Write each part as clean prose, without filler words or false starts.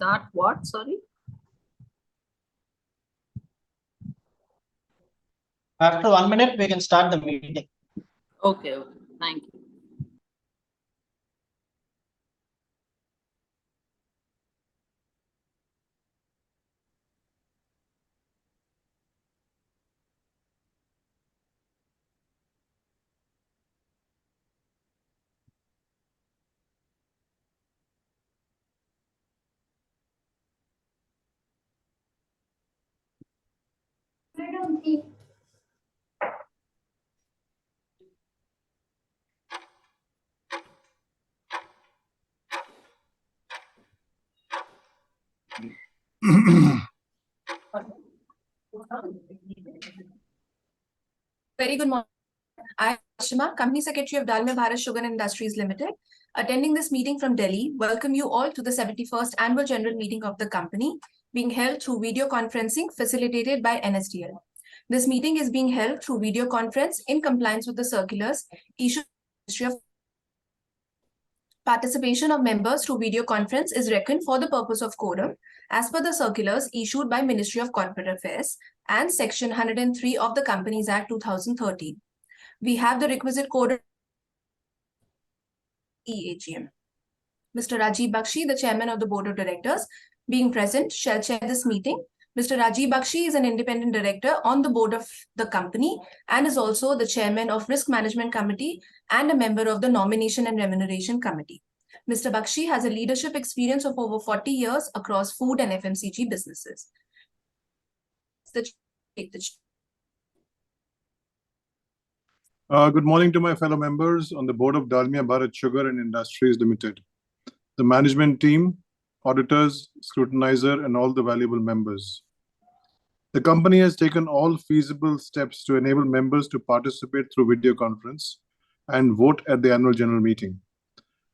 Start what? Sorry. After 1 minute, we can start the meeting. Okay. Thank you. Very good morning. I am Shima, Company Secretary of Dalmia Bharat Sugar and Industries Limited, attending this meeting from Delhi. Welcome you all to the 71st Annual General Meeting of the company, being held through video conferencing facilitated by NSDL. This meeting is being held through video conference in compliance with the circulars issued by the Ministry of Participation of members through video conference is reckoned for the purpose of quorum as per the circulars issued by Ministry of Corporate Affairs and Section 103 of the Companies Act 2013. We have the requisite quorum AGM. Mr. Rajiv Bakshi, the Chairman of the Board of Directors, being present, shall chair this meeting. Mr. Rajiv Bakshi is an independent director on the board of the company and is also the Chairman of Risk Management Committee and a member of the Nomination and Remuneration Committee. Mr. Bakshi has a leadership experience of over 40 years across food and FMCG businesses. Good morning to my fellow members on the board of Dalmia Bharat Sugar and Industries Limited, the management team, auditors, scrutinizer, and all the valuable members. The company has taken all feasible steps to enable members to participate through video conference and vote at the annual general meeting.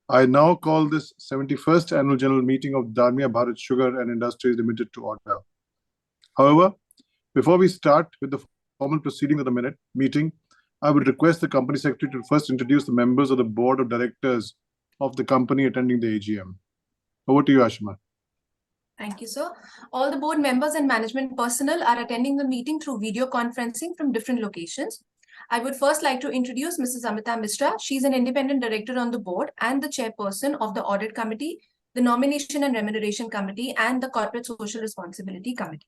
I now call this 71st annual general meeting of Dalmia Bharat Sugar and Industries Limited to order. However, before we start with the formal proceeding of the meeting, I would request the company secretary to first introduce the members of the board of directors of the company attending the AGM. Over to you, Ashima. Thank you, sir. All the board members and management personnel are attending the meeting through video conferencing from different locations. I would first like to introduce Mrs. Amita Mishra. She's an independent director on the board and the chairperson of the Audit Committee, the Nomination and Remuneration Committee, and the Corporate Social Responsibility Committee.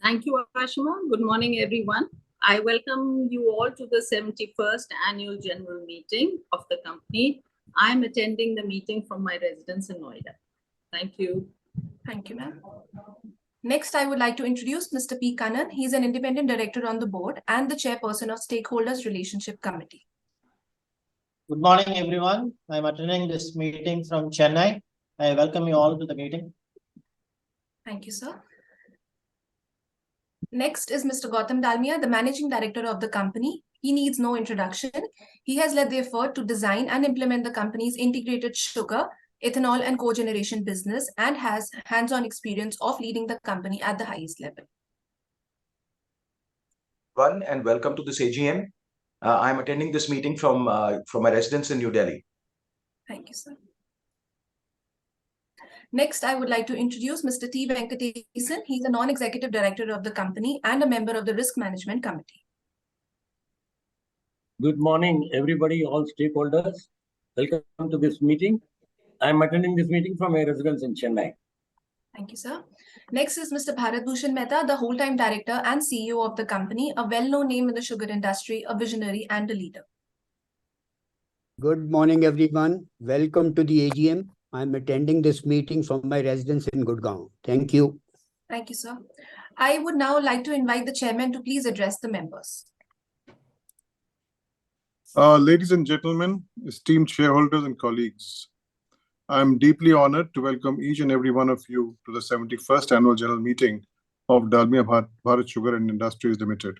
Thank you, Ashima. Good morning, everyone. I welcome you all to the 71st annual general meeting of the company. I'm attending the meeting from my residence in Noida. Thank you. Thank you, ma'am. Next, I would like to introduce Mr. P. Kannan. He's an independent director on the board and the chairperson of Stakeholders Relationship Committee. Good morning, everyone. I'm attending this meeting from Chennai. I welcome you all to the meeting. Thank you, sir. Next is Mr. Gautam Dalmia, the managing director of the company. He needs no introduction. He has led the effort to design and implement the company's integrated sugar, ethanol and cogeneration business and has hands-on experience of leading the company at the highest level. And welcome to this AGM. I'm attending this meeting from my residence in New Delhi. Thank you, sir. Next, I would like to introduce Mr. T. Venkatesan. He's a non-executive director of the company and a member of the Risk Management Committee. Good morning, everybody, all stakeholders. Welcome to this meeting. I'm attending this meeting from my residence in Chennai. Thank you, sir. Next is Mr. Bharat Bhushan Mehta, the whole-time director and CEO of the company, a well-known name in the sugar industry, a visionary and a leader. Good morning, everyone. Welcome to the AGM. I'm attending this meeting from my residence in Gurgaon. Thank you. Thank you, sir. I would now like to invite the chairman to please address the members. Ladies and gentlemen, esteemed shareholders and colleagues, I'm deeply honored to welcome each and every one of you to the 71st annual general meeting of Dalmia Bharat Sugar and Industries Limited.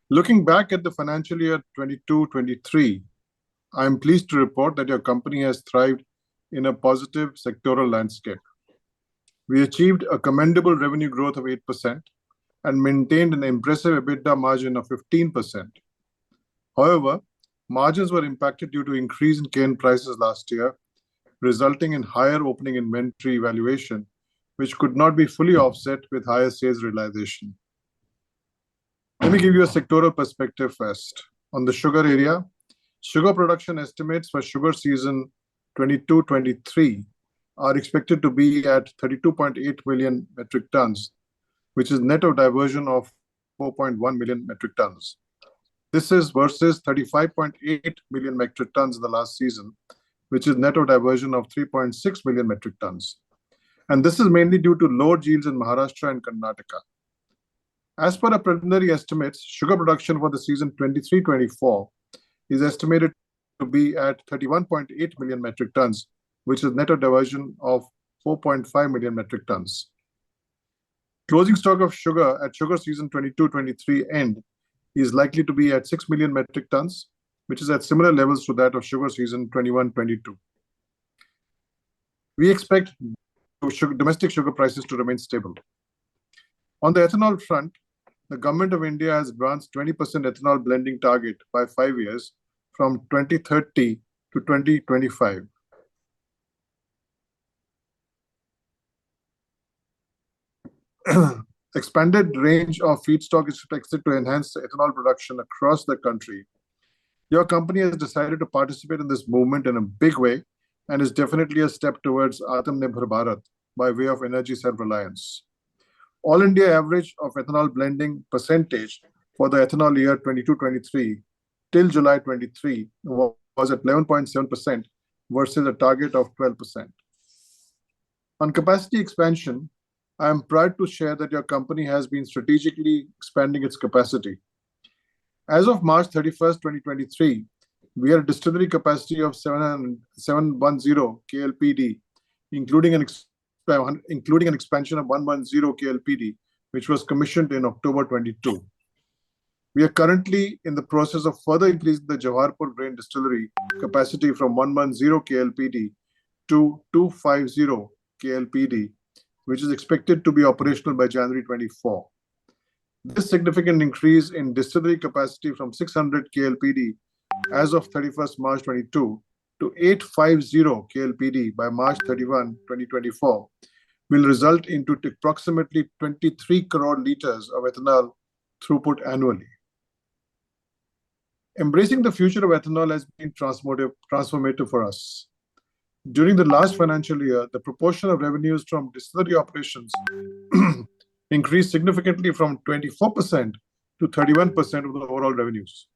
Looking back at the financial year 22-23, I'm pleased to report that your company has thrived in a positive sectoral landscape. We achieved a commendable revenue growth of 8% and maintained an impressive EBITDA margin of 15%. However, margins were impacted due to increase in cane prices last year, resulting in higher opening inventory valuation, which could not be fully offset with higher sales realization. Let me give you a sectoral perspective first. On the sugar area, sugar production estimates for sugar season 22-23 are expected to be at 32.8 million metric tons, which is net of diversion of 4.1 million metric tons. This is versus 35.8 million metric tons in the last season, which is net of diversion of 3.6 million metric tons. And this is mainly due to low yields in Maharashtra and Karnataka. As per the preliminary estimates, sugar production for the season 23-24 is estimated to be at 31.8 million metric tons, which is net of diversion of 4.5 million metric tons. Closing stock of sugar at sugar season 22-23 end is likely to be at 6 million metric tons, which is at similar levels to that of sugar season 21-22. We expect domestic sugar prices to remain stable. On the ethanol front, the Government of India has advanced 20% ethanol blending target by 5 years from 2030 to 2025. Expanded range of feedstock is expected to enhance the ethanol production across the country. Your company has decided to participate in this movement in a big way and is definitely a step towards Atmanirbhar Bharat by way of energy self-reliance. All India average of ethanol blending percentage for the ethanol year 22-23 till July 23 was at 11.7% versus a target of 12%. On capacity expansion, I am proud to share that your company has been strategically expanding its capacity. As of March 31st, 2023, we had a distillery capacity of 710 KLPD, including an expansion of 110 KLPD, which was commissioned in October 22. We are currently in the process of further increasing the Jawaharpur grain distillery capacity from 110 KLPD to 250 KLPD, which is expected to be operational by January 24. This significant increase in distillery capacity from 600 KLPD as of 31st March 22 to 850 KLPD by March 31, 2024 will result into approximately 23 crore liters of ethanol throughput annually. Embracing the future of ethanol has been transformative for us. During the last financial year, the proportion of revenues from distillery operations increased significantly from 24% to 31% of the overall revenues.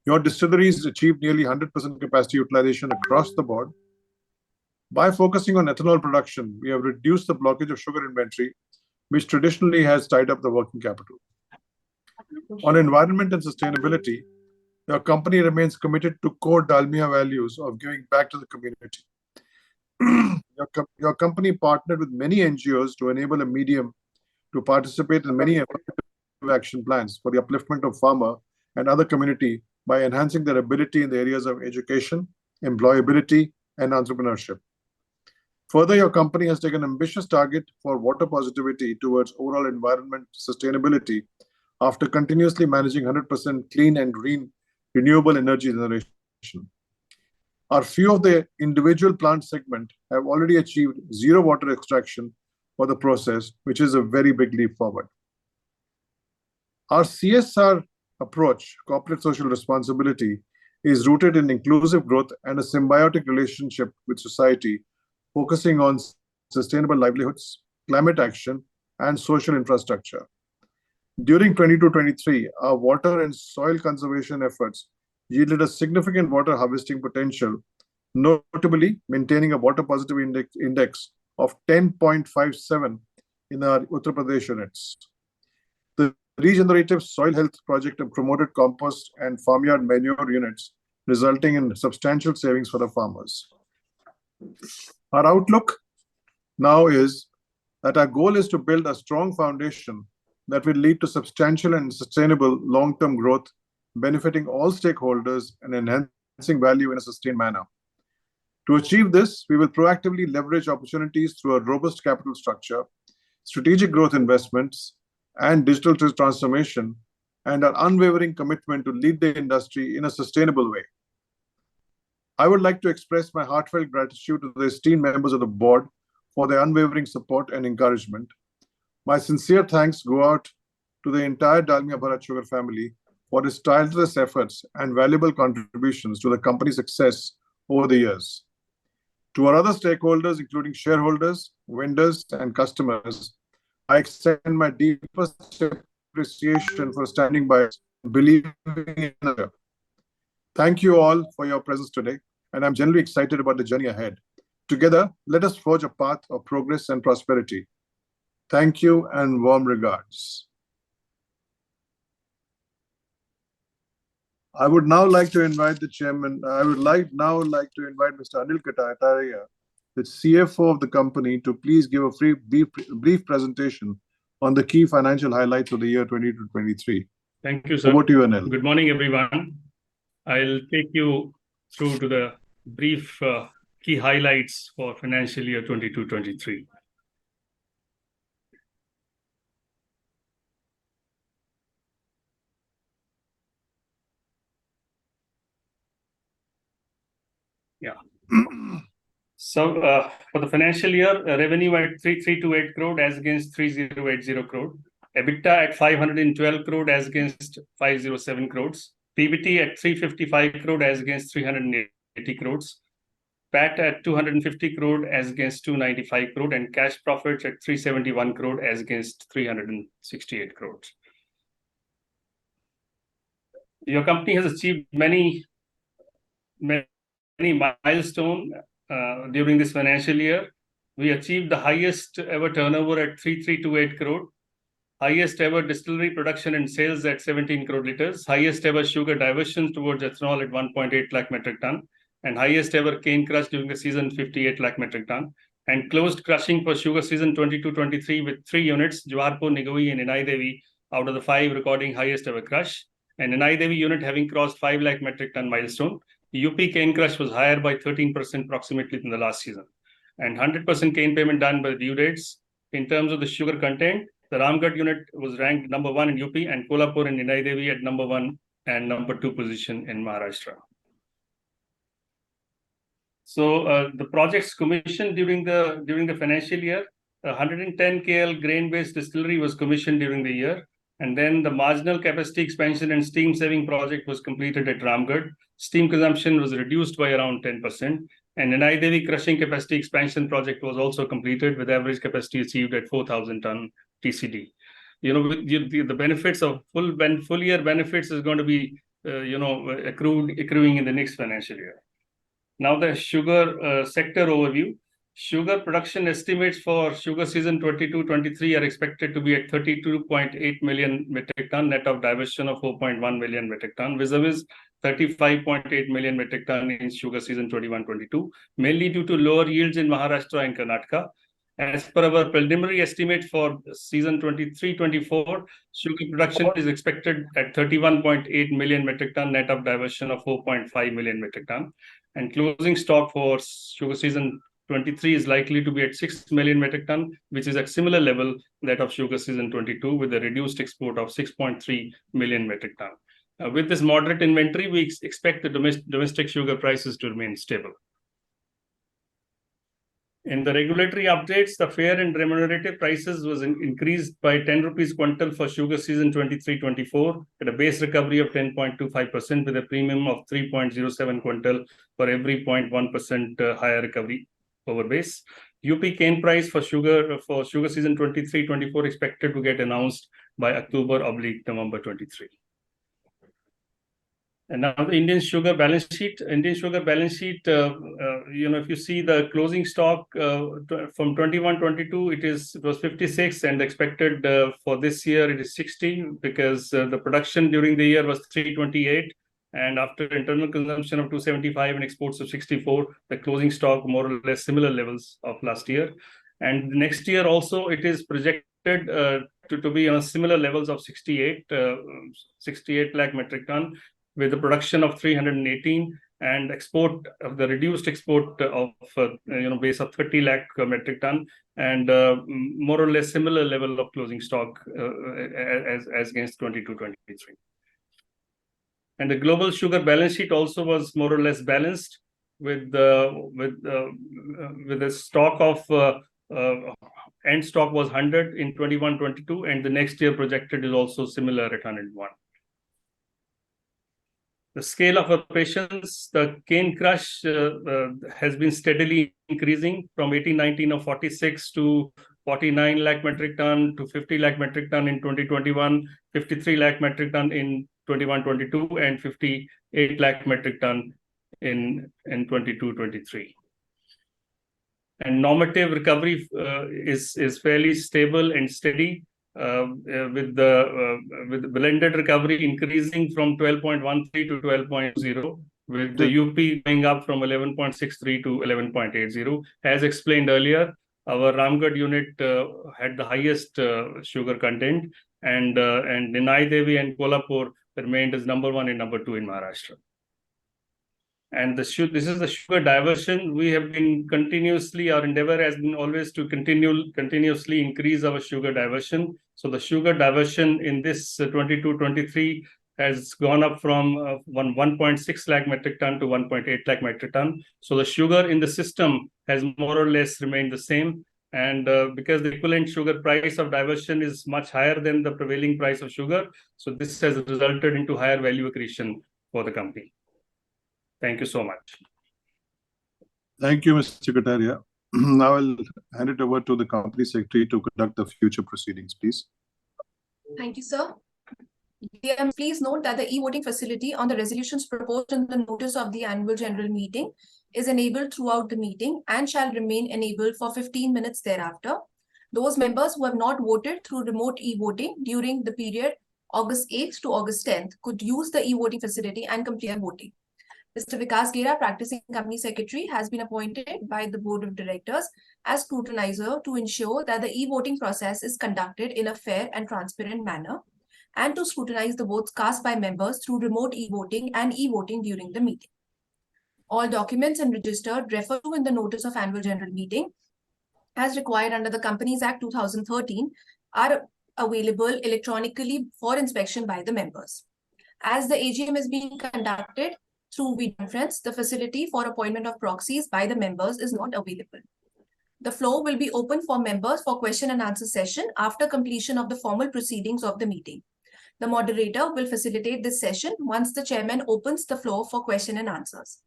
Your distilleries achieved nearly 100% capacity utilization across the board. By focusing on ethanol production, we have reduced the blockage of sugar inventory, which traditionally has tied up the working capital. On environment and sustainability, your company remains committed to core Dalmia values of giving back to the community. Your company partnered with many NGOs to enable a medium to participate in many action plans for the upliftment of farmer and other community by enhancing their ability in the areas of education, employability, and entrepreneurship. Further, your company has taken an ambitious target for water positivity towards overall environment sustainability after continuously managing 100% clean and green renewable energy generation. Our few of the individual plant segment have already achieved zero water extraction for the process, which is a very big leap forward. Our CSR approach, corporate social responsibility, is rooted in inclusive growth and a symbiotic relationship with society, focusing on sustainable livelihoods, climate action, and social infrastructure. During 22-23, our water and soil conservation efforts yielded a significant water harvesting potential, notably maintaining a water positivity index of 10.57 in our Uttar Pradesh units. The regenerative soil health project promoted compost and farmyard manure units, resulting in substantial savings for the farmers. Our outlook now is that our goal is to build a strong foundation that will lead to substantial and sustainable long-term growth, benefiting all stakeholders and enhancing value in a sustained manner. To achieve this, we will proactively leverage opportunities through a robust capital structure, strategic growth investments, and digital transformation, and our unwavering commitment to lead the industry in a sustainable way. I would like to express my heartfelt gratitude to the esteemed members of the board for their unwavering support and encouragement. My sincere thanks go out to the entire Dalmia Bharat Sugar family for its tireless efforts and valuable contributions to the company's success over the years. To our other stakeholders, including shareholders, vendors, and customers, I extend my deepest appreciation for standing by and believing in us. Thank you all for your presence today, and I'm genuinely excited about the journey ahead. Together, let us forge a path of progress and prosperity. Thank you and warm regards. I would now like to invite the chairman. I would now like to invite Mr. Anil Kataria, the CFO of the company, to please give a brief presentation on the key financial highlights of the year 2023. Thank you, sir. Over to you, Anil. Good morning, everyone. I'll take you through to the brief key highlights for financial year 22-23. Yeah. So for the financial year, revenue at 3328 crore as against 3080 crore. EBITDA at 512 crore as against 507 crores. PBT at 355 crore as against 380 crores. PAT at 250 crore as against 295 crore, and cash profits at 371 crore as against 368 crores. Your company has achieved many milestones during this financial year. We achieved the highest ever turnover at 3328 crore, highest ever distillery production and sales at 17 crore liters, highest ever sugar diversions towards ethanol at 1.8 lakh metric ton, and highest ever cane crush during the season 58 lakh metric ton, and closed crushing for sugar season 22-23 with 3 units, Jawarpur, Nigoi and Inai Devi out of the 5 recording highest ever crush, and Inai Devi unit having crossed 5 lakh metric ton milestone. UP cane crush was higher by 13% approximately than the last season, and 100% cane payment done by the due dates. In terms of the sugar content, the Ramgarh unit was ranked number 1 in UP, and Kolhapur and Inai Devi at number 1 and number 2 position in Maharashtra. So the projects commissioned during the financial year, 110 KL grain-based distillery was commissioned during the year, and then the marginal capacity expansion and steam saving project was completed at Ramgarh. Steam consumption was reduced by around 10%, and Inai Devi crushing capacity expansion project was also completed with average capacity achieved at 4,000 ton TCD. The benefits of full year benefits is going to be accruing in the next financial year. Now the sugar sector overview. Sugar production estimates for sugar season 22-23 are expected to be at 32.8 million metric ton net of diversion of 4.1 million metric ton vis-a-vis 35.8 million metric ton in sugar season 21-22, mainly due to lower yields in Maharashtra and Karnataka. As per our preliminary estimate for season 23-24, sugar production is expected at 31.8 million metric ton net of diversion of 4.5 million metric ton. And closing stock for sugar season 23 is likely to be at 6 million metric ton, which is at similar level that of sugar season 22 with a reduced export of 6.3 million metric ton. With this moderate inventory, we expect the domestic sugar prices to remain stable. In the regulatory updates, the fair and remunerative prices was increased by 10 rupees quintal for sugar season 23-24 at a base recovery of 10.25% with a premium of 3.07 quintal for every 0.1% higher recovery over base. UP cane price for sugar season 23-24 expected to get announced by October/November 23. And now the Indian sugar balance sheet. If you see the closing stock from 21-22, it was 56, and expected for this year it is 60 because the production during the year was 328, and after internal consumption of 275 and exports of 64, the closing stock more or less similar levels of last year. And next year also it is projected to be on similar levels of 68 lakh metric ton, with the production of 318 and export of the reduced export of base of 30 lakh metric ton, and more or less similar level of closing stock as against 22-23. And the global sugar balance sheet also was more or less balanced with the stock of end stock was 100 in 21-22, and the next year projected is also similar at 101. The scale of operations, the cane crush has been steadily increasing from 18-19 of 46 to 49 lakh metric ton to 50 lakh metric ton in 2021, 53 lakh metric ton in 21-22, and 58 lakh metric ton in 22-23. And normative recovery is fairly stable and steady. With the blended recovery increasing from 12.13 to 12.0, with the UP going up from 11.63 to 11.80. As explained earlier, our Ramgarh unit had the highest sugar content, and Inai Devi and Kolhapur remained as number 1 and number 2 in Maharashtra. And this is the sugar diversion. We have been our endeavor has been always to continuously increase our sugar diversion. So the sugar diversion in this 22-23 has gone up from 1.6 lakh metric ton to 1.8 lakh metric ton. So the sugar in the system has more or less remained the same. And because the equivalent sugar price of diversion is much higher than the prevailing price of sugar, so this has resulted into higher value accretion for the company. Thank you so much. Thank you, Mr. Secretariat. Now I'll hand it over to the Company Secretary to conduct the future proceedings, please. Thank you, sir. Please note that the e-voting facility on the resolutions proposed in the notice of the annual general meeting is enabled throughout the meeting and shall remain enabled for 15 minutes thereafter. Those members who have not voted through remote e-voting during the period August 8th to August 10th could use the e-voting facility and complete their voting. Mr. Vikas Gera, practicing company secretary, has been appointed by the board of directors as scrutinizer to ensure that the e-voting process is conducted in a fair and transparent manner, and to scrutinize the votes cast by members through remote e-voting and e-voting during the meeting. All documents and registered referred to in the notice of annual general meeting, as required under the Companies Act 2013, are available electronically for inspection by the members. As the AGM is being conducted through video conference, the facility for appointment of proxies by the members is not available. The floor will be open for members for question and answer session after completion of the formal proceedings of the meeting. The moderator will facilitate this session once the chairman opens the floor for question and answers.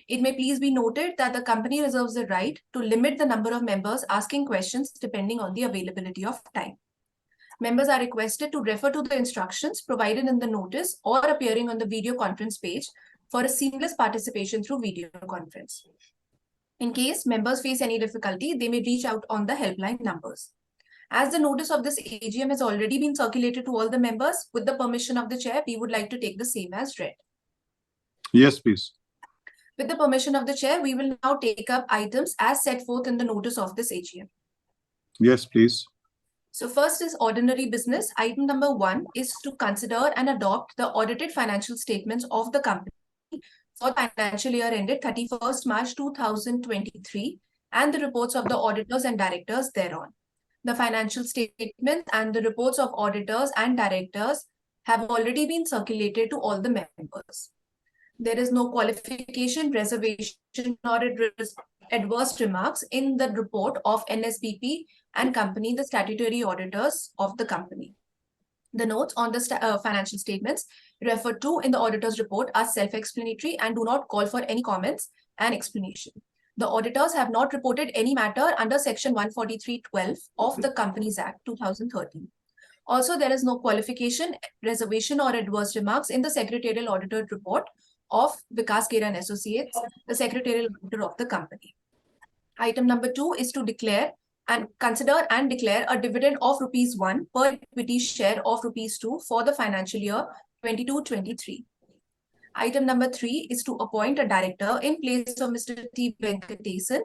It may please be noted that the company reserves the right to limit the number of members asking questions depending on the availability of time. Members are requested to refer to the instructions provided in the notice or appearing on the video conference page for a seamless participation through video conference. In case members face any difficulty, they may reach out on the helpline numbers. As the notice of this AGM has already been circulated to all the members, with the permission of the chair, we would like to take the same as read. Yes, please. With the permission of the chair, we will now take up items as set forth in the notice of this AGM. Yes, please. So first is ordinary business. Item number 1 is to consider and adopt the audited financial statements of the company for the financial year ended 31st March 2023 and the reports of the auditors and directors thereon. The financial statements and the reports of auditors and directors have already been circulated to all the members. There is no qualification, reservation, or adverse remarks in the report of NSBP and company, the statutory auditors of the company. The notes on the financial statements referred to in the auditor's report are self-explanatory and do not call for any comments and explanation. The auditors have not reported any matter under section 143(12) of the Companies Act 2013. Also, there is no qualification, reservation, or adverse remarks in the secretarial auditor report of Vikas Gera and Associates, the secretarial auditor of the company. Item number 2 is to declare and consider and declare a dividend of ₹1 per equity share of ₹2 for the financial year 22-23. Item number 3 is to appoint a director in place of Mr. T. Venkatesan,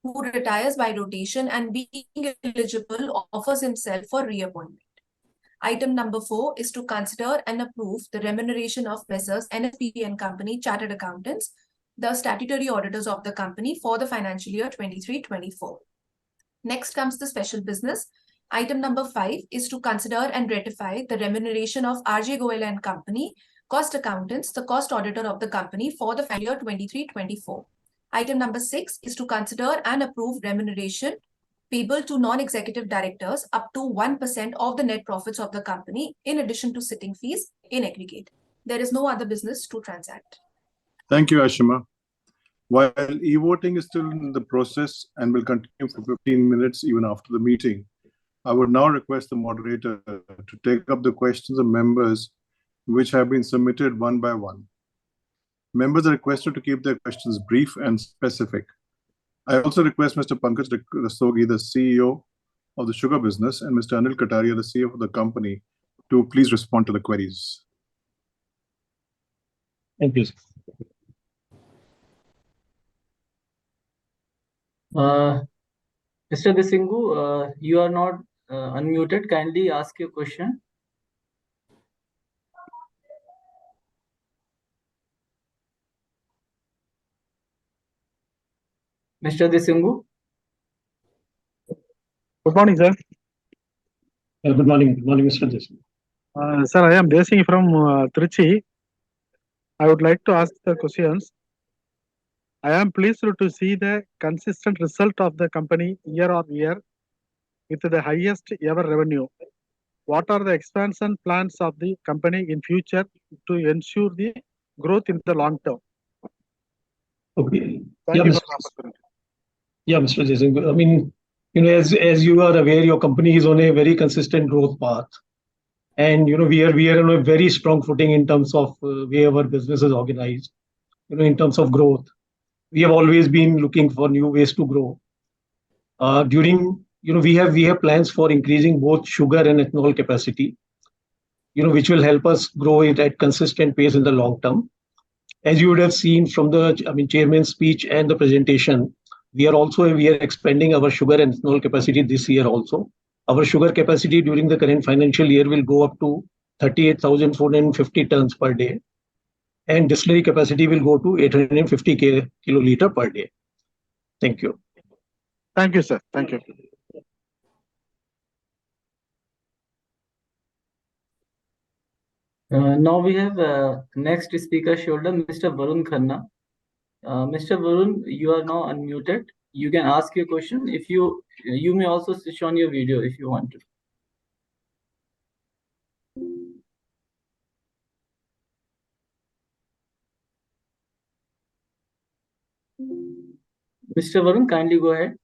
who retires by rotation and being eligible offers himself for reappointment. Item number 4 is to consider and approve the remuneration of Messrs. NFPP and Company Chartered Accountants, the statutory auditors of the company for the financial year 23-24. Next comes the special business. Item number 5 is to consider and ratify the remuneration of R.J. Goel and Company, cost accountants, the cost auditor of the company for the financial year 23-24. Item number 6 is to consider and approve remuneration payable to non-executive directors up to 1% of the net profits of the company, in addition to sitting fees in aggregate. There is no other business to transact. Thank you, Ashima. While e-voting is still in the process and will continue for 15 minutes even after the meeting, I would now request the moderator to take up the questions of members which have been submitted one by one. Members are requested to keep their questions brief and specific. I also request Mr. Pankaj Rastogi, the CEO of the sugar business, and Mr. Anil Kataria, the CEO of the company, to please respond to the queries. Thank you, sir. Mr. Desingu, you are not unmuted. Kindly ask your question. Mr. Desingu? Good morning, sir. Good morning, Mr. Desingu. Sir, I am Desi from Trichy. I would like to ask the questions. I am pleased to see the consistent result of the company year on year with the highest ever revenue. What are the expansion plans of the company in future to ensure the growth in the long term? Okay. Thank you for the opportunity. Yeah, Mr. Desingu. I mean, as you are aware, your company is on a very consistent growth path. And, we are on a very strong footing in terms of way our business is organized, in terms of growth. We have always been looking for new ways to grow. During, we have plans for increasing both sugar and ethanol capacity, which will help us grow it at consistent pace in the long term. As you would have seen from the chairman's speech and the presentation, we are expanding our sugar and ethanol capacity this year also. Our sugar capacity during the current financial year will go up to 38,450 tons per day, and distillery capacity will go to 850 kiloliter per day. Thank you. Thank you, sir. Thank you. Now we have next speaker shoulder, Mr. Varun Khanna. Mr. Varun, you are now unmuted. You can ask your question. If you may also switch on your video if you want to. Mr. Varun, kindly go ahead.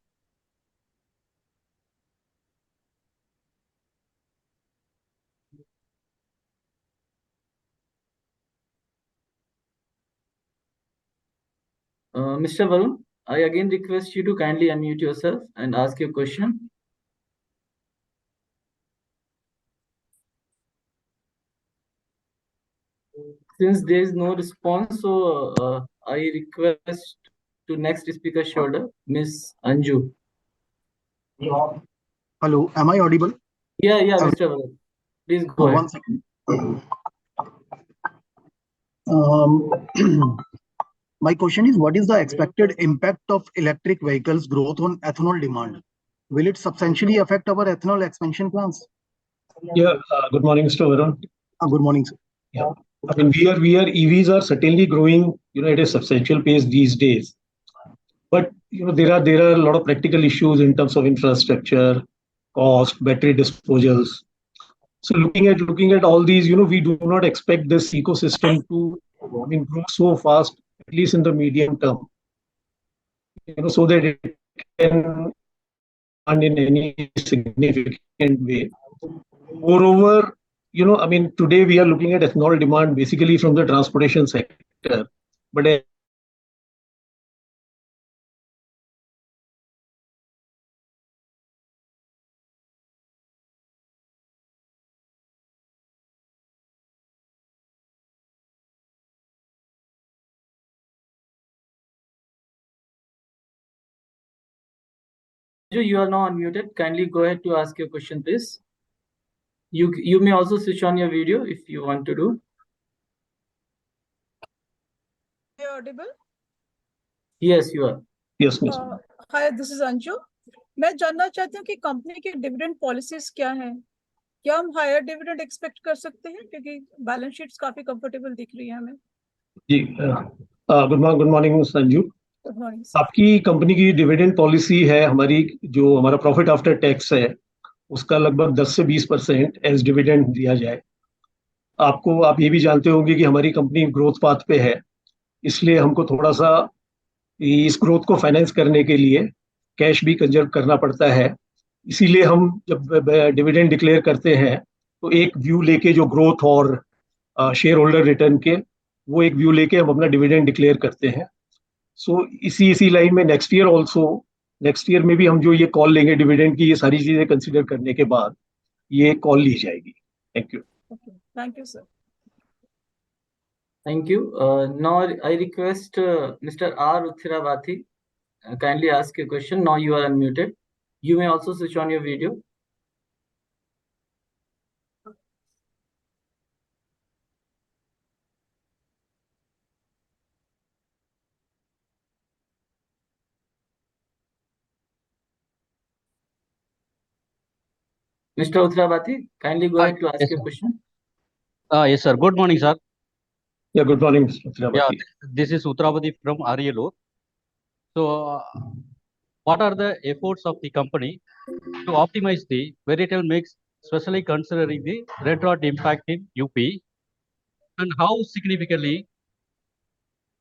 Mr. Varun, I again request you to kindly unmute yourself and ask your question. Since there is no response, so I request to next speaker shoulder, Miss Anju. Hello, am I audible? Yeah, Mr. Varun. Please go ahead. 1 second. My question is, what is the expected impact of electric vehicles growth on ethanol demand? Will it substantially affect our ethanol expansion plans? Yeah, good morning, Mr. Varun. Good morning, sir. Yeah, EVs are certainly growing, at a substantial pace these days. But there are a lot of practical issues in terms of infrastructure, cost, battery disposals. So looking at all these, we do not expect this ecosystem to grow so fast, at least in the medium term. So that it can run in any significant way. Moreover, today we are looking at ethanol demand basically from the transportation sector, but You are now unmuted. Kindly go ahead to ask your question, please. You may also switch on your video if you want to do. Are you audible? Yes, you are. Yes, miss. Hi, this is Anju. मैं जानना चाहती हूँ कि company की dividend policies क्या हैं? क्या हम हायर डिविडेंड एक्सपेक्ट कर सकते हैं क्योंकि बैलेंस शीट्स काफी कंफर्टेबल दिख रही है हमें? जी, गुड मॉर्निंग संजू। आपकी कंपनी की डिविडेंड पॉलिसी है, हमारा प्रॉफिट आफ्टर टैक्स है, उसका लगभग 10 से 20% एज डिविडेंड दिया जाए। आप ये भी जानते होंगे कि हमारी कंपनी ग्रोथ पाथ पे है, इसलिए हमको थोड़ा सा इस ग्रोथ को फाइनेंस करने के लिए कैश भी कंजर्व करना पड़ता है। इसीलिए हम जब डिविडेंड डिक्लेयर करते हैं तो एक व्यू लेके, जो ग्रोथ और शेयर होल्डर रिटर्न के, वो एक व्यू लेके हम अपना डिविडेंड डिक्लेयर करते हैं। सो इसी लाइन में नेक्स्ट ईयर में भी हम जो ये कॉल लेंगे डिविडेंड की, ये सारी चीजें कंसिडर करने के बाद ये कॉल ली जाएगी। Thank you. Thank you sir. Thank you. Now I request Mr. R. Uthirabathi. Kindly ask your question. Now you are unmuted. You may also switch on your video. Mr. Uthirabathi, kindly go ahead to ask your question. Yes, sir. Good morning, sir. Yeah, good morning, Mr. Uthirabathi. Yeah, this is Uthirabathi from RELO. So, what are the efforts of the company to optimize the variable mix, especially considering the red rot impact in UP, and how significantly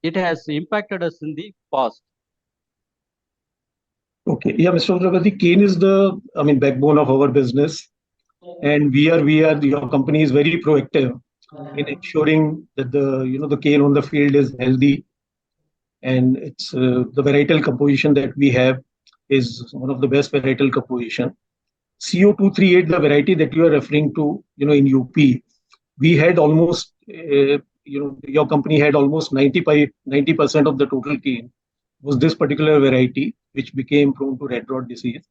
it has impacted us in the past? Okay, yeah, Mr. Uthirabathi, cane is the backbone of our business, and your company is very proactive in ensuring that the cane on the field is healthy, and it's the varietal composition that we have is one of the best varietal composition. CO238, the variety that you are referring to, in UP, we had almost, your company had almost 90% of the total cane was this particular variety, which became prone to red rot disease.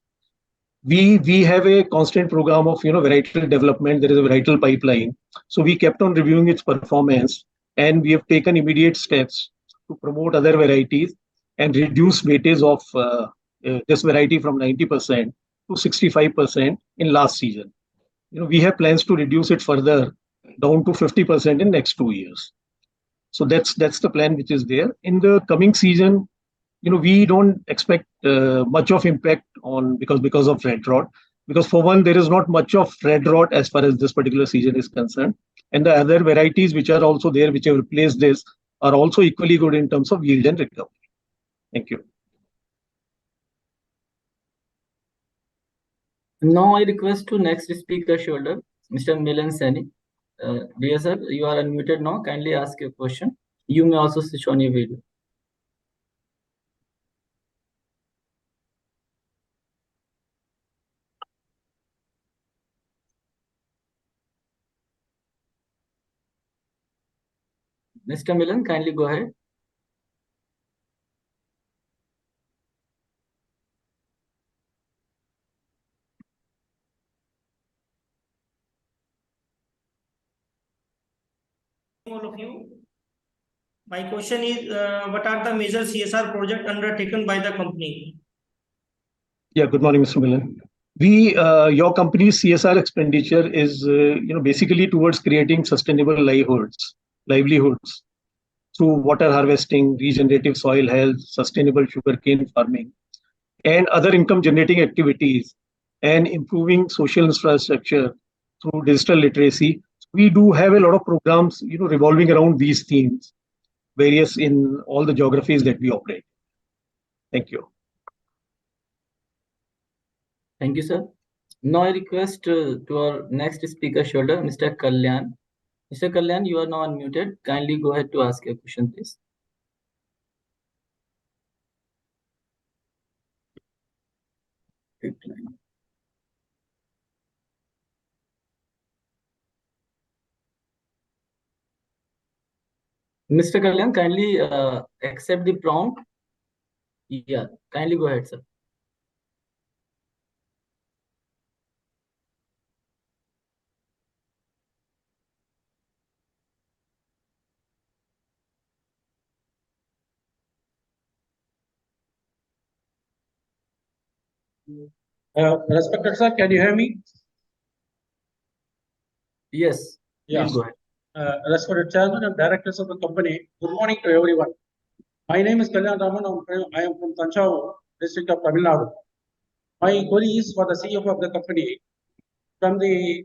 We have a constant program of varietal development. There is a varietal pipeline, so we kept on reviewing its performance, and we have taken immediate steps to promote other varieties and reduce weightage of this variety from 90% to 65% in last season. We have plans to reduce it further down to 50% in next 2 years. So that's the plan which is there. In the coming season, we don't expect much of impact on because of red rot. Because for one, there is not much of red rot as far as this particular season is concerned, and the other varieties which are also there, which have replaced this, are also equally good in terms of yield and recovery. Thank you. Now I request to next speaker shoulder, Mr. Milan Sani. Dear sir, you are unmuted now. Kindly ask your question. You may also switch on your video. Mr. Milan, kindly go ahead. All of you. My question is, what are the major CSR projects undertaken by the company? Yeah, good morning, Mr. Milan. Your company's CSR expenditure is, basically towards creating sustainable livelihoods through water harvesting, regenerative soil health, sustainable sugarcane farming, and other income-generating activities, and improving social infrastructure through digital literacy. We do have a lot of programs, revolving around these themes, various in all the geographies that we operate. Thank you. Thank you, sir. Now I request to our next speaker shoulder, Mr. Kalyan. Mr. Kalyan, you are now unmuted. Kindly go ahead to ask your question, please. Mr. Kalyan, kindly accept the prompt. Yeah, kindly go ahead, sir. Respected sir, can you hear me? Yes, Yes. please go ahead. Respected chairman and directors of the company, good morning to everyone. My name is Kalyan Raman. I am from Tanjavur, district of Tamil Nadu. My query is for the CFO of the company. From the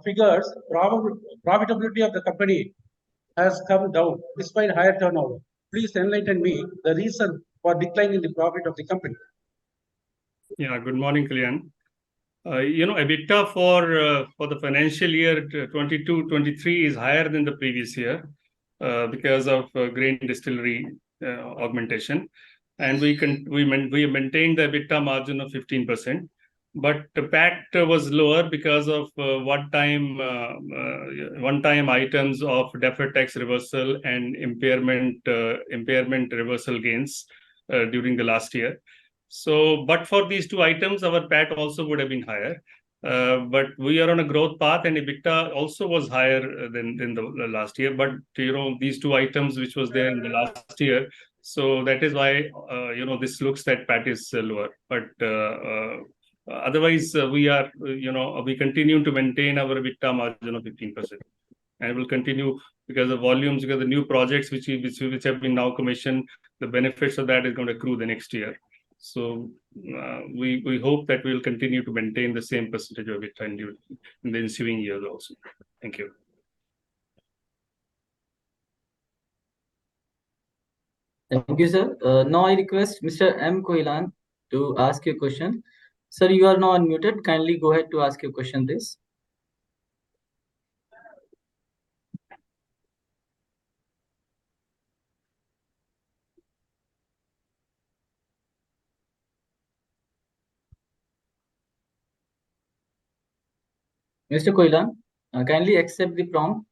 figures, profitability of the company has come down despite higher turnover. Please enlighten me the reason for decline in the profit of the company. Yeah, good morning, Kalyan. EBITDA for the financial year 22-23 is higher than the previous year because of grain distillery augmentation, and we maintained the EBITDA margin of 15%. But the PAT was lower because of one-time items of deferred tax reversal and impairment reversal gains during the last year. So, but for these two items, our PAT also would have been higher. But we are on a growth path, and EBITDA also was higher than the last year. But these two items which was there in the last year, so that is why this looks that PAT is lower. But otherwise, we continue to maintain our EBITDA margin of 15%, and will continue because the volumes, because the new projects which have been now commissioned, the benefits of that is going to accrue the next year. So we hope that we will continue to maintain the same percentage of EBITDA in the ensuing years also. Thank you. Thank you, sir. Now I request Mr. M. Kohilan to ask your question. Sir, you are now unmuted. Kindly go ahead to ask your question, please. Mr. Koilan, kindly accept the prompt.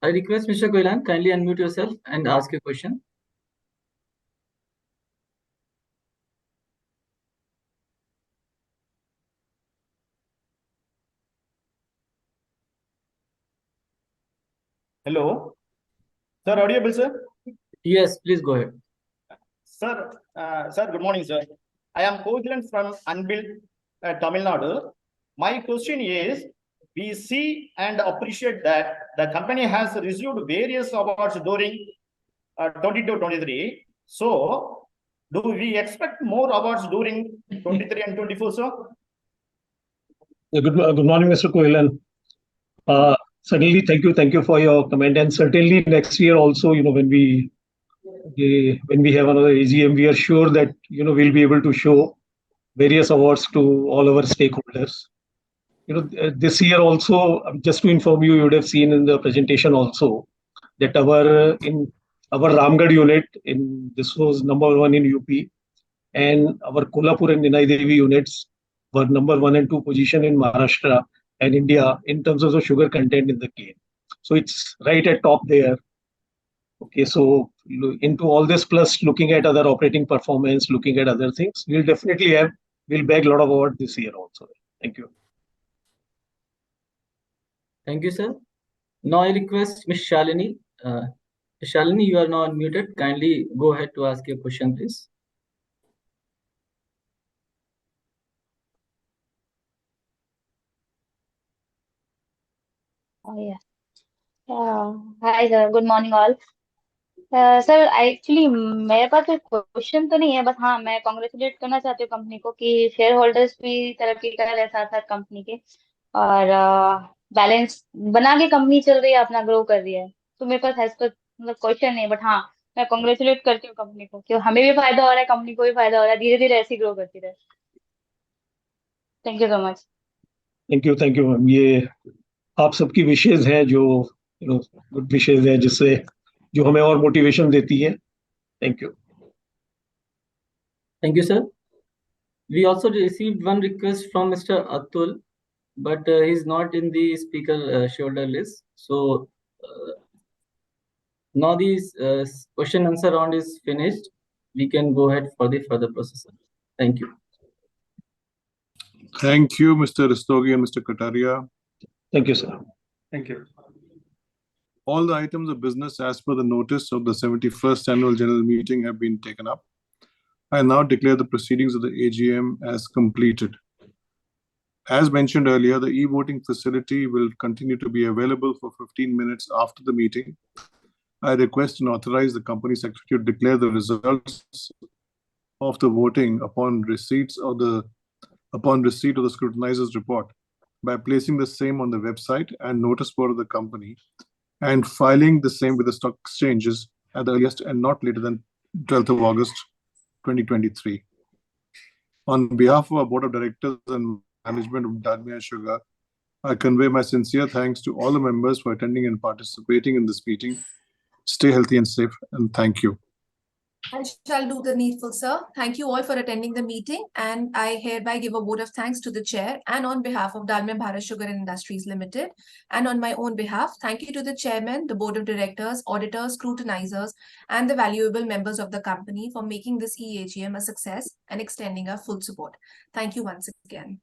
I request Mr. Koilan, kindly unmute yourself and ask your question. Hello, sir, audible, sir? Yes, please go ahead. Sir, good morning, sir. I am Kojilan from Unbuilt, Tamil Nadu. My question is, we see and appreciate that the company has received various awards during 22-23. So, do we expect more awards during 23 and 24, sir? Good morning, Mr. Koilan. Certainly, thank you for your comment. And certainly next year also, when we have another AGM, we are sure that we'll be able to show various awards to all our stakeholders. This year also, just to inform you, you would have seen in the presentation also that our Ramgarh unit this was #1 in UP, and our Kolhapur and Ninai Devi units were #1 and 2 position in Maharashtra and India in terms of the sugar content in the cane. So it's right at top there. Okay, so into all this, plus looking at other operating performance, looking at other things, we'll bag a lot of awards this year also. Thank you. Thank you, sir. Now I request Ms. Shalini. Shalini, you are now unmuted. Kindly go ahead to ask your question, please. Oh yeah. Hi sir, good morning all. Sir actually मेरे पास कोई question तो नहीं है, बस हाँ मैं congratulate करना चाहती हूँ कंपनी को कि शेयर होल्डर्स भी तरक्की कर रहे हैं साथ साथ कंपनी के, और बैलेंस बना के कंपनी चल रही है, अपना ग्रो कर रही है। तो मेरे पास ऐसा मतलब क्वेश्चन नहीं है, बट हाँ मैं कॉन्ग्रेचुलेट करती हूँ कंपनी को कि हमें भी फायदा हो रहा है, कंपनी को भी फायदा हो रहा है, धीरे धीरे ऐसी ग्रो करती रहे। Thank you so much. Thank you ma'am. ये आप सबकी विशेष हैं जो गुड विशेष है जो हमें और मोटिवेशन देती है। Thank you. Thank you, sir. We also received one request from Mr. Atul, but he's not in the speaker shoulder list. So now this question answer round is finished. We can go ahead for the further process. Thank you. Thank you, Mr. Rastogi and Mr. Kataria. Thank you, sir. Thank you. All the items of business as per the notice of the 71st Annual General Meeting have been taken up. I now declare the proceedings of the AGM as completed. As mentioned earlier, the e-voting facility will continue to be available for 15 minutes after the meeting. I request and authorize the Company Secretary to declare the results of the voting upon receipt of the scrutinizer's report by placing the same on the website and notice board of the company and filing the same with the stock exchanges at the earliest and not later than 12th of August 2023. On behalf of our Board of Directors and Management of Dalmia Sugar, I convey my sincere thanks to all the members for attending and participating in this meeting. Stay healthy and safe, and thank you. I shall do the needful, sir. Thank you all for attending the meeting, and I hereby give a vote of thanks to the chair and on behalf of Dalmia Bharat Sugar and Industries Limited, and on my own behalf, thank you to the chairman, the board of directors, auditors, scrutinizers, and the valuable members of the company for making this EAGM a success and extending our full support. Thank you once again.